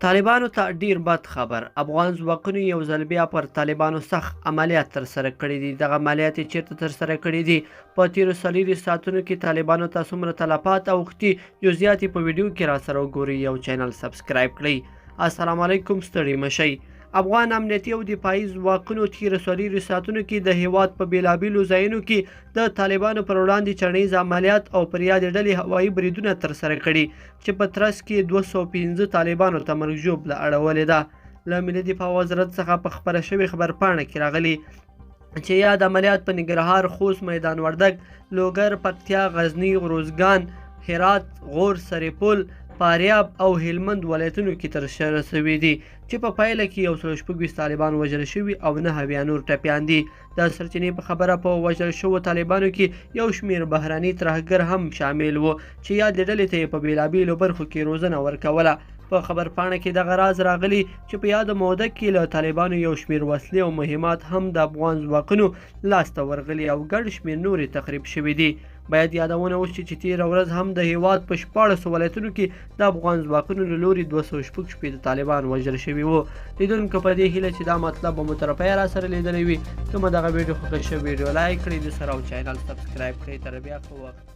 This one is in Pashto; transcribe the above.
طالبانو ته ډیر بد خبر. افغان ځواکونو یو ځل بیا پر طالبانو سخت عملیات ترسره کړي دي. دغه عملیات یې چیرته ترسره کړي دي؟ په تیرو 4 ساعتونو کې طالبانو ته څومره تلفات اوښتي، جزئیات یې په ویډیو کې راسره وګورئ. یو چینل سبسکرایب کړئ. السلام علیکم، ستړي مشئ. افغان امنیتي او دفاعي ځواکونو تیرو 4 ساعتونو کې د هیواد په بیلابیلو ځایونو کې د طالبانو پر وړاندې چڼیز عملیات او پر یادې ډلې هوایي بریدونه ترسره کړي، چې په ترڅ کې 215 طالبانو ته مرګ ژوبله اړولې ده. له ملي دفاع وزارت څخه په خپره شوې خبرپاڼه کې راغلي چې یاد عملیات په ننګرهار، خوست، میدان وردګ، لوګر، پکتیا، غزني، روزګان، هرات، غور، سرپل، فاریاب او هلمند ولایتونو کې ترسره شوي دي، چې په پایله کې 126 طالبان وژل شوي او 9 بیا نور ټپیان دي. د سرچینې په خبره په وژل شوو طالبانو کې یو شمېر بهراني ترهګر هم شامل و، چې یادې ډلې ته یې په بېلابېلو برخو کې روزنه ورکوله. په خبرپاڼه کې دغه راز راغلی چې په یاده موده کې له طالبانو یو شمېر وسلې او مهمات هم د افغان ځواکونو لاسته ورغلي او ګڼ شمېر نورې تخریب شوي دي. باید یادونه وشي چې تېره ورځ هم د هیواد په 14 ولایتونو کې د افغان ځواکونو له لوري 216 طالبان وژل شوي وو. لیدونکو په دې هیله چې دا مطلب به مو تر پایه راسره لیدلی وي. که مو دغه ویډیو خوښه شوې ویډیو لایک کړئ، د سره او چینل سبسکرایب کړئ. تر بیا ښه وخت.